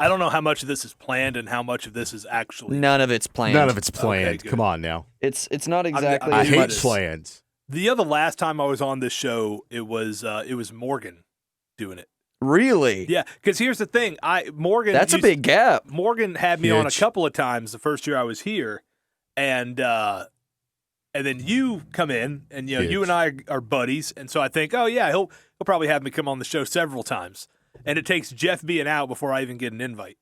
I don't know how much of this is planned and how much of this is actually. None of it's planned. None of it's planned. Okay, Come on now. It's not exactly. I as hate much- plans. The last time I was on this show, it was Morgan doing it. Really? Yeah, because here's the thing. Morgan. That's a big gap. Morgan had me on a Huge. couple of times the first year I was here, and then you come in, and you Huge. and I are buddies, and so I think, oh yeah, he'll probably have me come on the show several times, and it takes Jeff being out before I even get an invite.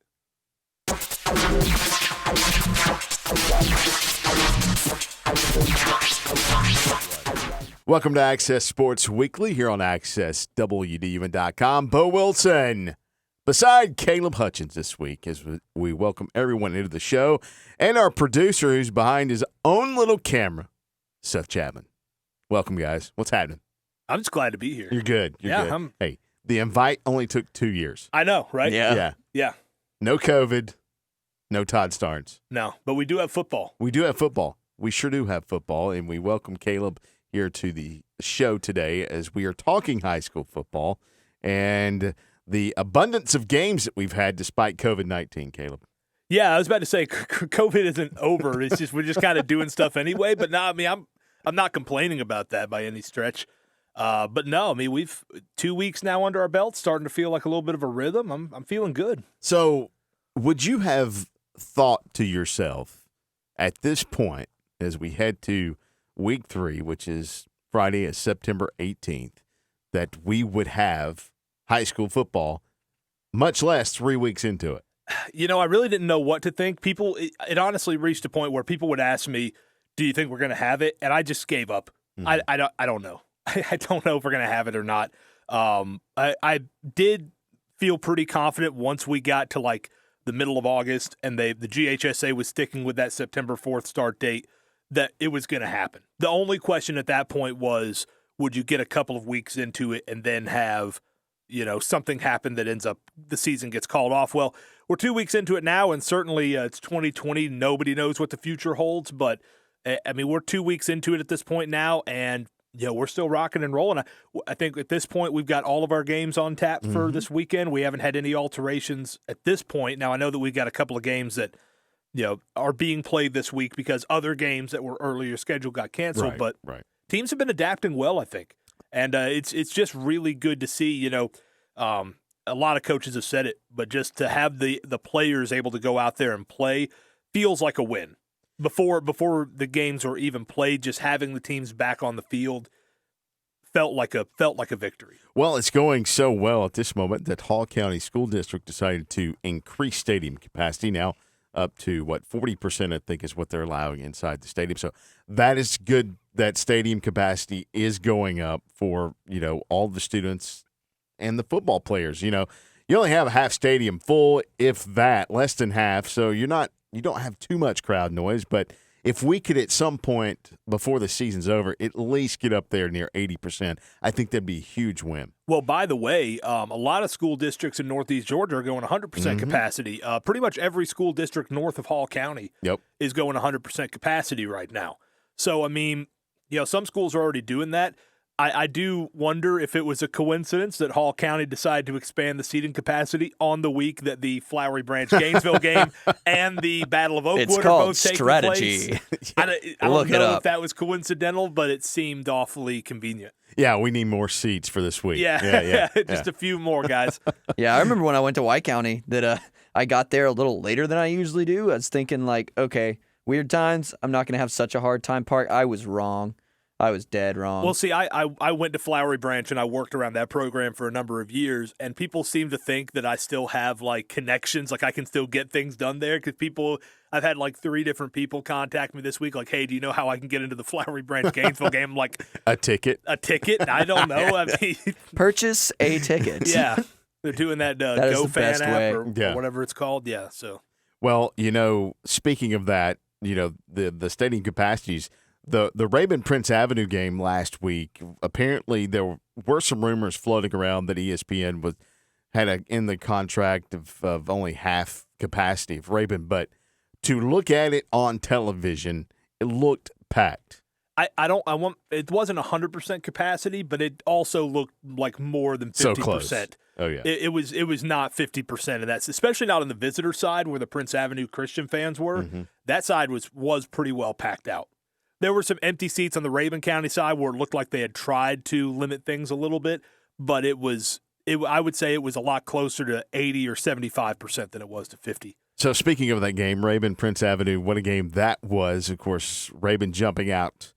Welcome to Access Sports Weekly here on AccessWDUN.com. Bo Wilson, beside Caleb Hutchins this week, as we welcome everyone into the show, and our producer who's behind his own little camera, Seth Chapman. Welcome, guys. What's happening? I'm just glad to be here. You're good. You're Yeah, good. Hey, the invite only took 2 years. I know, right? Yeah. Yeah. No COVID, no Todd Starnes. No, but we do have football. We do have football. We sure do have football, and we welcome Caleb here to the show today as we are talking high school football and the abundance of games that we've had despite COVID-19, Caleb. Yeah, I was about to say COVID isn't over. It's just we're just kind of doing stuff anyway. But no, I mean I'm not complaining about that by any stretch. But no, I mean we've 2 weeks now under our belt, starting to feel like a little bit of a rhythm. I'm feeling good. So would you have thought to yourself at this point as we head to week 3, which is Friday, is September 18th, that we would have high school football, much less 3 weeks into it? You know, I really didn't know what to think. It honestly reached a point where people would ask me, "Do you think we're going to have it?" And I just gave up. I don't know. I don't know if we're going to have it or not. I did feel pretty confident once we got to like the middle of August and the GHSA was sticking with that September 4th start date, that it was going to happen. The only question at that point was, would you get a couple of weeks into it and then have, something happen that ends up the season gets called off? Well, we're 2 weeks into it now, and certainly it's 2020. Nobody knows what the future holds, but I mean, we're 2 weeks into it at this point now, and we're still rocking and rolling. I think at this point we've got all of our games on tap for this weekend. We haven't had any alterations at this point. Now I know that we've got a couple of games that are being played this week because other games that were earlier scheduled got canceled. But teams have been adapting well, I think, and it's just really good to see. A lot of coaches have said it, but just to have the players able to go out there and play feels like a win. Before the games were even played, just having the teams back on the field felt like a victory. Well, it's going so well at this moment that Hall County School District decided to increase stadium capacity now up to 40%, I think, is what they're allowing inside the stadium. So that is good that stadium capacity is going up for, all the students and the football players. You only have a half stadium full, if that, less than half. So you don't have too much crowd noise, but if we could at some point before the season's over at least get up there near 80%, I think that'd be a huge win. Well, by the way, a lot of school districts in Northeast Georgia are going 100% capacity. Pretty much every school district north of Hall County is going 100% capacity right now. So, I mean, some schools are already doing that. I do wonder if it was a coincidence that Hall County decided to expand the seating capacity on the week that the Flowery Branch Gainesville game and the Battle of Oakwood are both taking strategy. place. I don't know if that was coincidental, but it seemed awfully convenient. Yeah, we need more seats for this week. Yeah. Just a few more, guys. Yeah, I remember when I went to White County that I got there a little later than I usually do. I was thinking like, okay, weird times. I'm not going to have such a hard time park. I was wrong. I was dead wrong. Well, see, I went to Flowery Branch and I worked around that program for a number of years, and people seem to think that I still have like connections, like I can still get things done there. Because I've had like 3 different people contact me this week, like, "Hey, do you know how I can get into the Flowery Branch Gainesville game?" I'm like, a ticket. I don't know. I mean, purchase a ticket. Yeah, they're doing that GoFan app or whatever it's called. Yeah. So, well, speaking of that, the stadium capacities. The Raymond Prince Avenue game last week, apparently there were some rumors floating around that ESPN had in the contract of only half capacity of Raymond, but to look at it on television, it looked packed. It wasn't 100% capacity, but it also looked like more than 50%. So close. Oh, yeah. It was not 50%, and that's especially not on the visitor side where the Prince Avenue Christian fans were. Mm-hmm. That side was pretty well packed out. There were some empty seats on the Rabun County side where it looked like they had tried to limit things a little bit, but I would say it was a lot closer to 80 or 75% than it was to 50. So speaking of that game, Rabun, Prince Avenue, what a game that was. Of course, Rabun jumping out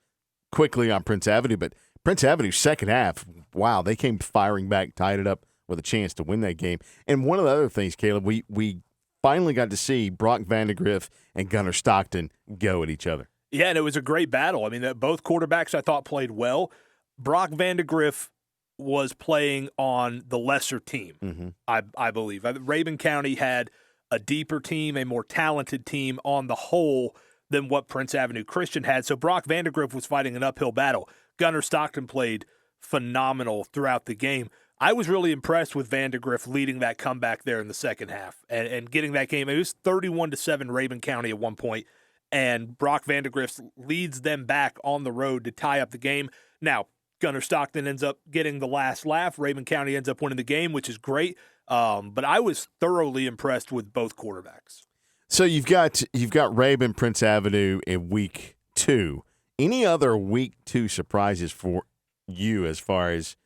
quickly on Prince Avenue, but Prince Avenue second half, wow, they came firing back, tied it up with a chance to win that game. And one of the other things, Caleb, we finally got to see Brock Vandegrift and Gunnar Stockton go at each other. Yeah, and it was a great battle. I mean, both quarterbacks I thought played well. Brock Vandegrift was playing on the lesser team, I believe. Rabun County had a deeper team, a more talented team on the whole than what Prince Avenue Christian had. So Brock Vandegrift was fighting an uphill battle. Gunnar Stockton played phenomenal throughout the game. I was really impressed with Vandegrift leading that comeback there in the second half and getting that game. It was 31-7 Rabun County at one point, and Brock Vandegrift leads them back on the road to tie up the game. Now, Gunnar Stockton ends up getting the last laugh. Rabun County ends up winning the game, which is great. But I was thoroughly impressed with both quarterbacks. So you've got Rabun, Prince Avenue in week 2. Any other week 2 surprises for you as far as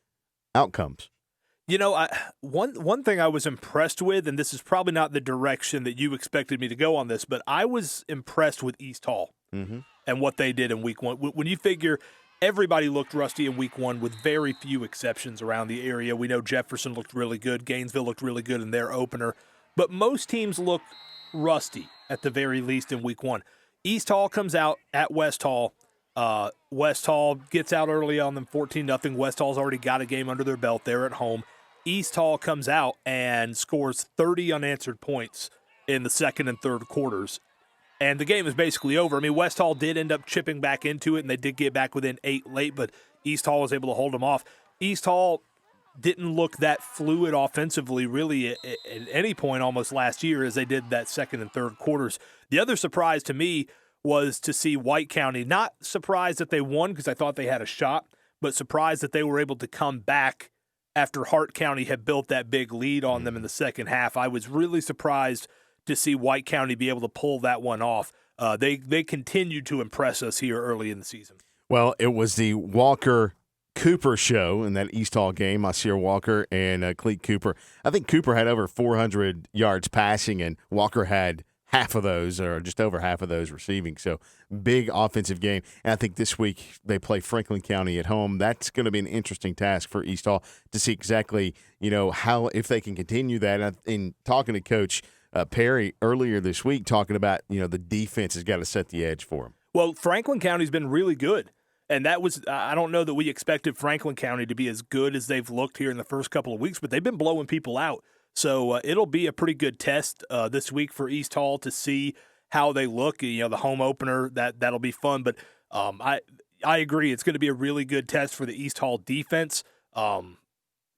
outcomes? You know, one thing I was impressed with, and this is probably not the direction that you expected me to go on this, but I was impressed with East Hall and what they did in week 1. When you figure everybody looked rusty in week 1 with very few exceptions around the area. We know Jefferson looked really good. Gainesville looked really good in their opener. But most teams look rusty at the very least in week 1. East Hall comes out at West Hall. West Hall gets out early on them 14-0. West Hall's already got a game under their belt. They're at home. East Hall comes out and scores 30 unanswered points in the second and third quarters. And the game is basically over. I mean, West Hall did end up chipping back into it, and they did get back within 8 late, but East Hall was able to hold them off. East Hall didn't look that fluid offensively really at any point almost last year as they did that second and third quarters. The other surprise to me was to see White County, not surprised that they won because I thought they had a shot, but surprised that they were able to come back after Hart County had built that big lead on them in the second half. I was really surprised to see White County be able to pull that one off. They continued to impress us here early in the season. Well, it was the Walker-Cooper show in that East Hall game. Asir Walker and Cleet Cooper. I think Cooper had over 400 yards passing, and Walker had half of those, or just over half of those receiving. So big offensive game. And I think this week they play Franklin County at home. That's going to be an interesting task for East Hall to see exactly, how, if they can continue that. In talking to Coach Perry earlier this week, talking about, the defense has got to set the edge for them. Well, Franklin County's been really good. And that was, I don't know that we expected Franklin County to be as good as they've looked here in the first couple of weeks, but they've been blowing people out. So it'll be a pretty good test this week for East Hall to see how they look. The home opener, that'll be fun. But I agree, it's going to be a really good test for the East Hall defense.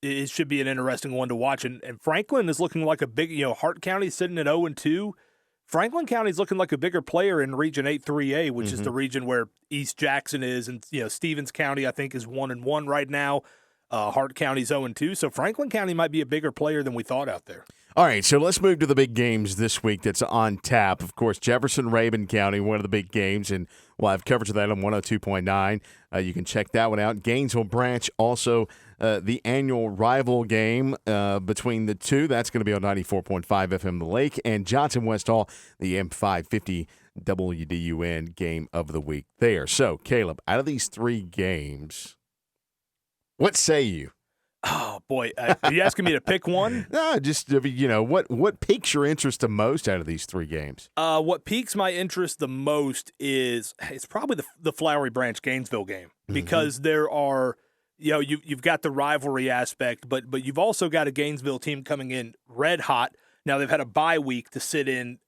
It should be an interesting one to watch. And Franklin is looking like a big, Hart County sitting at 0-2. Franklin County is looking like a bigger player in Region 8-3A, which is the region where East Jackson is. And, Stevens County, I think, is 1-1 right now. Hart County's 0-2, so Franklin County might be a bigger player than we thought out there. All right, so let's move to the big games this week that's on tap. Of course, Jefferson-Rabun County, one of the big games, and we'll have coverage of that on 102.9. You can check that one out. Gainesville Branch, also the annual rival game between the two. That's going to be on 94.5 FM The Lake. And Johnson-West Hall, the M550 WDUN game of the week there. So, Caleb, out of these 3 games, what say you? Oh, boy. Are you asking me to pick one? No, just, what piques your interest the most out of these 3 games? What piques my interest the most is it's probably the Flowery Branch Gainesville game because there are, you've got the rivalry aspect, but you've also got a Gainesville team coming in red hot. Now, they've had a bye week to sit in,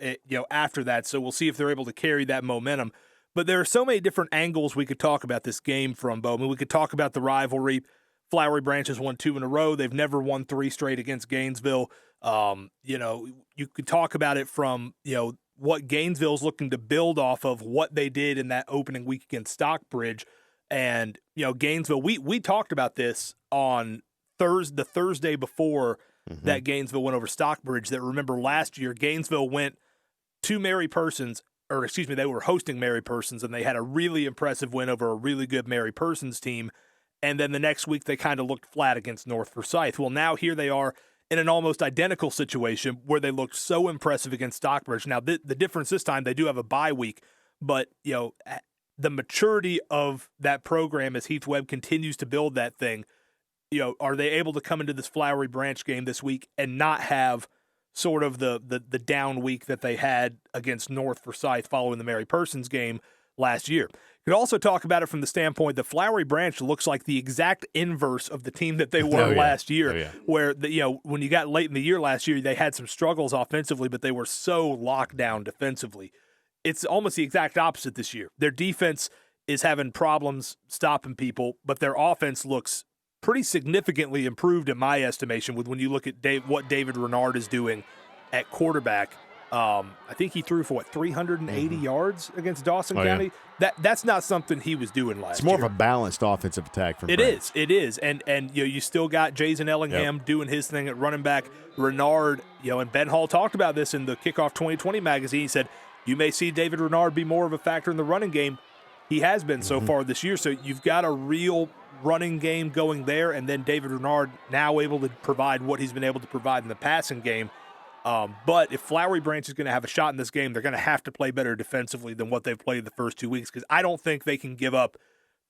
after that, so we'll see if they're able to carry that momentum. But there are so many different angles we could talk about this game from, Bo. I mean, we could talk about the rivalry. Flowery Branch has won 2 in a row. They've never won 3 straight against Gainesville. You could talk about it from, what Gainesville's looking to build off of what they did in that opening week against Stockbridge. And, Gainesville, we talked about this on the Thursday before that Gainesville went over Stockbridge. That remember last year, Gainesville went to Mary Persons, or excuse me, they were hosting Mary Persons, and they had a really impressive win over a really good Mary Persons team. And then the next week, they kind of looked flat against North Forsyth. Well, now here they are in an almost identical situation where they looked so impressive against Stockbridge. Now, the difference this time, they do have a bye week, but, you know, the maturity of that program as Heath Webb continues to build that thing, you know, are they able to come into this Flowery Branch game this week and not have sort of the down week that they had against North Forsyth following the Mary Persons game last year? You could also talk about it from the standpoint that Flowery Branch looks like the exact inverse of the team that they were last year, where when you got late in the year last year, they had some struggles offensively, but they were so locked down defensively. It's almost the exact opposite this year. Their defense is having problems stopping people, but their offense looks pretty significantly improved in my estimation when you look at what David Renard is doing at quarterback. I think he threw for 380 yards against Dawson County. Yeah. That's not something he was doing last year. It's more of a balanced offensive attack from It is. And you still got Jason Ellingham doing his thing at running back. Renard, and Ben Hall talked about this in the Kickoff 2020 magazine. He said, you may see David Renard be more of a factor in the running game. He has been so far this year. So you've got a real running game going there, and then David Renard now able to provide what he's been able to provide in the passing game. But if Flowery Branch is going to have a shot in this game, they're going to have to play better defensively than what they've played the first 2 weeks, because I don't think they can give up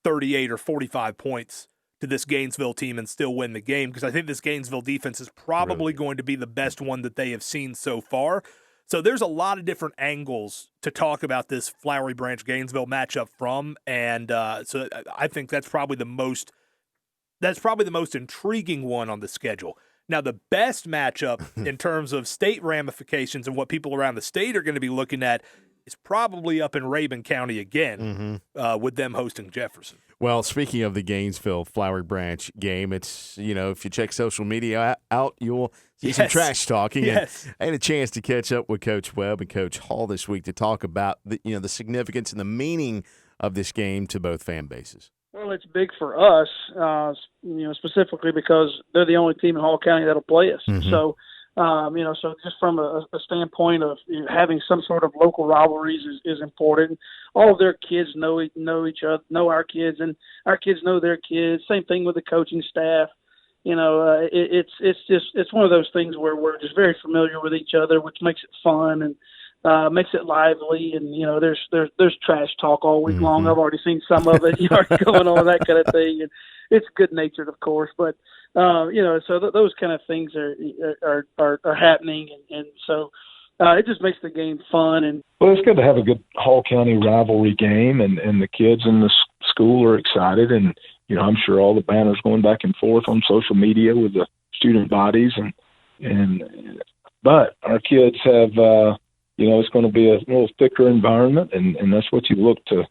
38 or 45 points to this Gainesville team and still win the game, because I think this Gainesville defense is probably going to be the best one that they have seen so far. So there's a lot of different angles to talk about this Flowery Branch Gainesville matchup from, and so I think that's probably the most intriguing one on the schedule. Now, the best matchup in terms of state ramifications and what people around the state are going to be looking at is probably up in Rabun County again, with them hosting Jefferson. Well, speaking of the Gainesville Flowery Branch game, it's, if you check social media out, you'll see some trash talking. Yes. And I had a chance to catch up with Coach Webb and Coach Hall this week to talk about the significance and the meaning of this game to both fan bases. Well, it's big for us, specifically because they're the only team in Hall County that'll play us. So, so just from a standpoint of having some sort of local rivalries is important. All of their kids know each other, know our kids, and our kids know their kids. Same thing with the coaching staff. It's one of those things where we're just very familiar with each other, which makes it fun and makes it lively. And there's trash talk all week long. I've already seen some of it. Going on, that kind of thing. And it's good natured, of course, but so those kind of things are happening, and so it just makes the game fun. And well, it's good to have a good Hall County rivalry game, and the kids in the school are excited, and I'm sure all the banners going back and forth on social media with the student bodies, but our kids have it's going to be a little thicker environment, and that's what you look to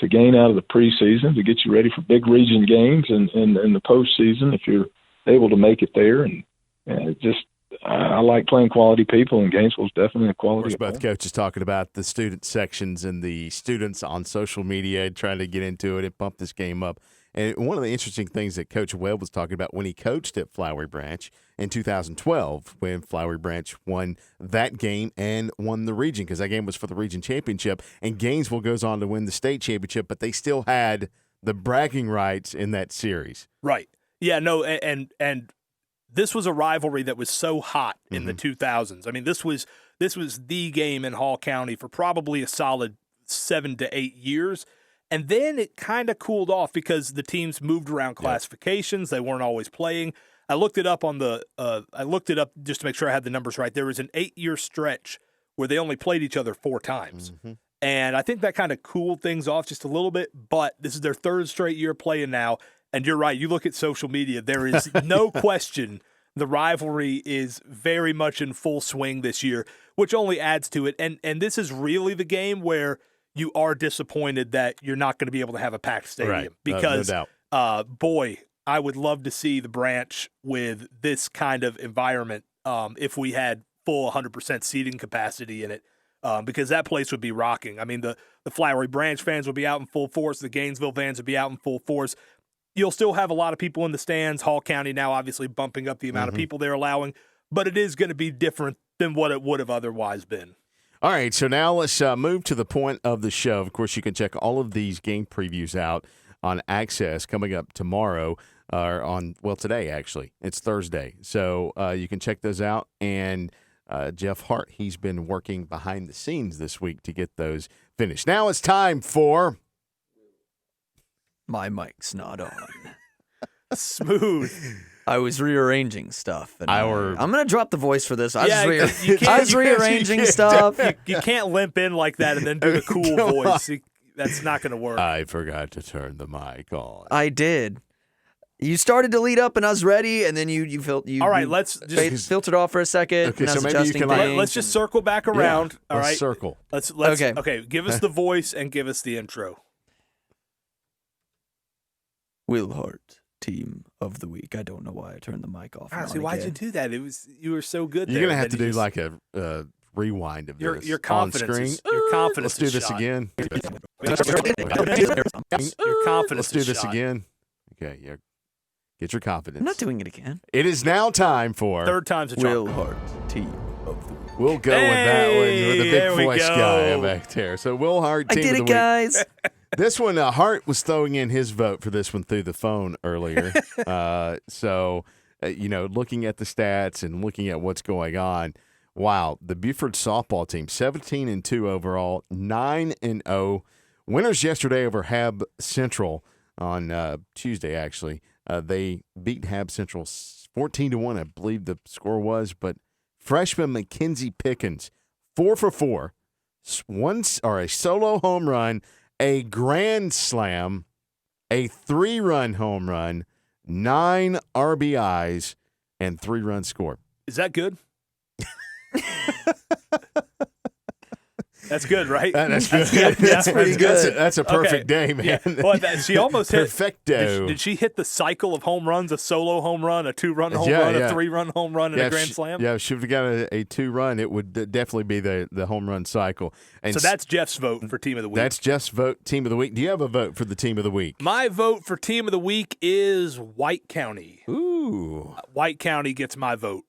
gain out of the preseason to get you ready for big region games and the postseason if you're able to make it there. And I like playing quality people, and Gainesville's definitely a quality. Of course, both coaches talking about the student sections and the students on social media trying to get into it and pump this game up. And one of the interesting things that Coach Webb was talking about when he coached at Flowery Branch in 2012, when Flowery Branch won that game and won the region, because that game was for the region championship, and Gainesville goes on to win the state championship, but they still had the bragging rights in that series. Right. Yeah, no, and this was a rivalry that was so hot in the 2000s. I mean, this was the game in Hall County for probably a solid 7 to 8 years. And then it kind of cooled off because the teams moved around classifications. They weren't always playing. I looked it up just to make sure I had the numbers right. There was an 8-year stretch where they only played each other 4 times. And I think that kind of cooled things off just a little bit, but this is their 3rd straight year playing now. And you're right. You look at social media, there is no question the rivalry is very much in full swing this year, which only adds to it. And this is really the game where you are disappointed that you're not going to be able to have a packed stadium. Right. Because, no doubt. Boy, I would love to see the Branch with this kind of environment if we had full 100% seating capacity in it, because that place would be rocking. I mean, the Flowery Branch fans would be out in full force. The Gainesville fans would be out in full force. You'll still have a lot of people in the stands. Hall County now obviously bumping up the amount of people they're allowing. but it is going to be different than what it would have otherwise been. All right, so now let's move to the point of the show. Of course, you can check all of these game previews out on Access coming up tomorrow, today, actually. It's Thursday. So you can check those out. And Jeff Hart, he's been working behind the scenes this week to get those finished. Now it's time for... My mic's not on. Smooth. I was rearranging stuff. And I'm going to drop the voice for this. I you was rearranging stuff. You can't limp in like that and then do the cool voice. That's not going to work. I forgot to turn the mic on. I did. You started to lead up and I was ready, and then you All right, let's just filtered off for a second. Okay, and I was so maybe you adjusting can things. let's just circle back around. All right, circle. Let's Okay. Okay, give us the voice and give us the intro. WilHart Team of the Week. I don't know why I turned the mic off. See, why'd you do that? You were so good. You're there going to have that to you do like a rewind of your this confidence. on screen. Your confidence. Let's do is this shot. again. Your confidence. Let's do is this shot. again. Okay, yeah. Get your confidence. I'm not doing it again. It is now time for Third time's a charm. WilHart Team of the Week. We'll go with that one with the there big we voice go. guy back there. So WilHart I Team did of the it, Week. guys. This one, Hart was throwing in his vote for this one through the phone earlier. Looking at the stats and looking at what's going on, wow, the Buford softball team, 17-2 overall, 9-0. Winners yesterday over Hab Central on Tuesday, actually. They beat Hab Central 14-1, I believe the score was. But freshman Mackenzie Pickens, 4 for 4, a solo home run, a grand slam, a 3-run home run, 9 RBIs, and 3-run score. Is that good? That's good, right? That's good. That's pretty good. That's a perfect day, man. Yeah. Well, she almost hit. Perfecto. Did she hit the cycle of home runs? A solo home run, a 2-run home run, a 3-run home run, and a grand slam? Yeah, if she would have got a 2-run, it would definitely be the home run cycle. And so that's Jeff's vote for Team of the Week. That's Jeff's vote, Team of the Week. Do you have a vote for the Team of the Week? My vote for Team of the Week is White County. Ooh. White County gets my vote.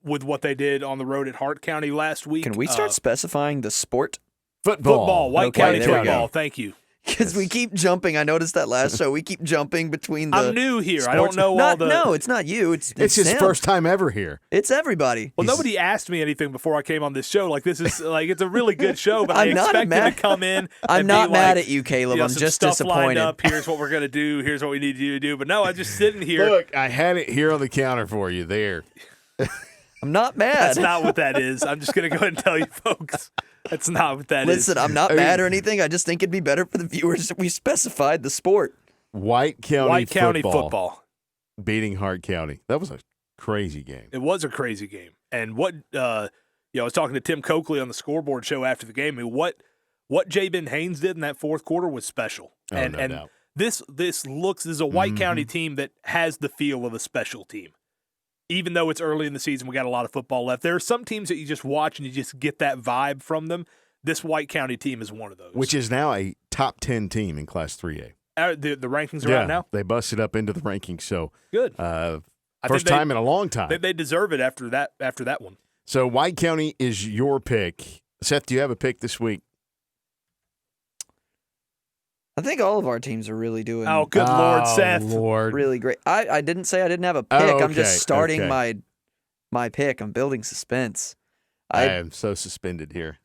With what they did on the road at Hart County last week. Can we start specifying the sport? Football. White County there we football. go. Thank you. Because we keep jumping. I noticed that last show. We keep jumping between the I'm new here. sports. I don't know all the. No, it's not you. It's his him. first time ever here. It's everybody. Well, nobody asked me anything before I came on this show. Like, this is like, it's a really good show, but I I'm not expected mad- to come in. I'm and not be mad like, at you, Caleb. I'm some just stuff lined disappointed. up. Here's what we're gonna do. Here's what we need you to do. But no, I'm just sitting here. Look, I had it here on the counter for you there. I'm not mad. That's not what that is. I'm just gonna go ahead and tell you, folks. That's not what that is. Listen, I'm not mad or anything. I just think it'd be better for the viewers if we specified the sport. White County football beating Hart County. That was a crazy game. It was a crazy game. And what I was talking to Tim Coakley on the scoreboard show after the game. I mean, what J. Ben Haynes did in that fourth quarter was special. No doubt. This is a White County team that has the feel of a special team. Even though it's early in the season, we got a lot of football left. There are some teams that you just watch and you just get that vibe from them. This White County team is one of those. Which is now a top 10 team in Class 3A. The rankings are out now? They busted up into the rankings. So good. First time in a long time. They deserve it after that one. So White County is your pick. Seth, do you have a pick this week? I think all of our teams are really doing Oh, good Lord, Seth. Lord. really great. I didn't say I didn't have a pick. Oh, I'm just okay, starting okay. my pick. I'm building suspense. I am so suspended here.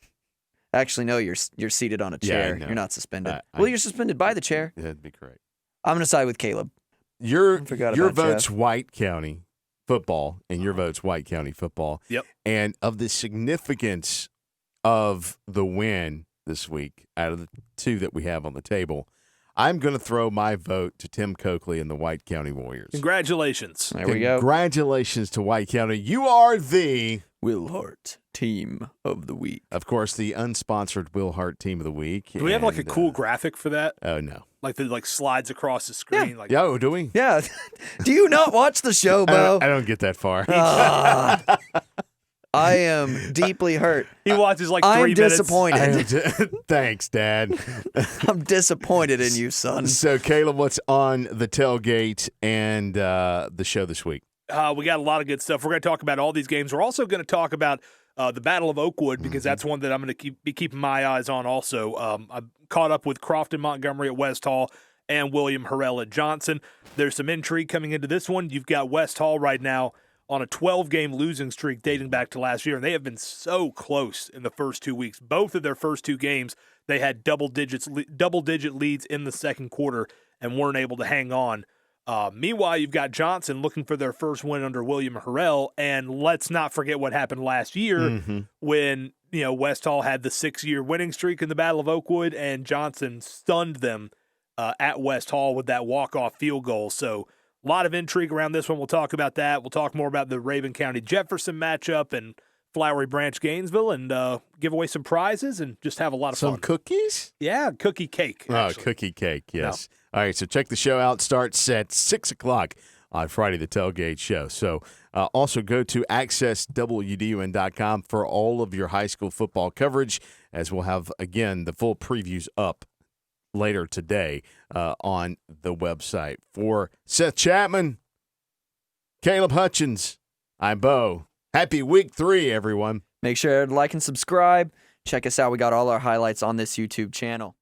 Actually, no, you're seated on a Yeah, I chair. know. You're not suspended. I- Well, you're suspended by the chair. That'd be correct. I'm going to side with Caleb. Your forgot about vote's Jeff. White County football, and your vote's White County football. Yep. And of the significance of the win this week, out of the two that we have on the table, I'm going to throw my vote to Tim Coakley and the White County Warriors. Congratulations. There we go. Congratulations to White County. You are the WilHart Team of the Week. Of course, the unsponsored WilHart Team of the Week. Do we have like a And, cool graphic for that? Oh, no. Like that slides across the screen? Like, Yo, do we? Yeah. Do you not watch the show, Bo? I don't get that far. I am deeply hurt. he watches like 3 I'm minutes. disappointed. Thanks, Dad. I'm disappointed in you, son. So, Caleb, what's on the tailgate and the show this week? We got a lot of good stuff. We're going to talk about all these games. We're also going to talk about the Battle of Oakwood because that's one that I'm going to be keeping my eyes on also. I've caught up with Crofton Montgomery at West Hall and William Harrell at Johnson. There's some intrigue coming into this one. You've got West Hall right now on a 12-game losing streak dating back to last year, and they have been so close in the first 2 weeks. Both of their first 2 games, they had double-digit leads in the second quarter and weren't able to hang on. Meanwhile, you've got Johnson looking for their first win under William Harrell, and let's not forget what happened last year when West Hall had the 6-year winning streak in the Battle of Oakwood, and Johnson stunned them at West Hall with that walk-off field goal. So a lot of intrigue around this one. We'll talk about that. We'll talk more about the Raven County-Jefferson matchup and Flowery Branch Gainesville, and give away some prizes and just have a lot of fun. Some cookies? Yeah, cookie cake. Actually. Oh, cookie cake, yes. No. All right, so check the show out. Starts at 6 o'clock on Friday, the Tailgate Show. So also go to accesswdun.com for all of your high school football coverage, as we'll have, again, the full previews up later today on the website. For Seth Chapman, Caleb Hutchins, I'm Bo. Happy week 3, everyone. Make sure to like and subscribe. Check us out. We got all our highlights on this YouTube channel.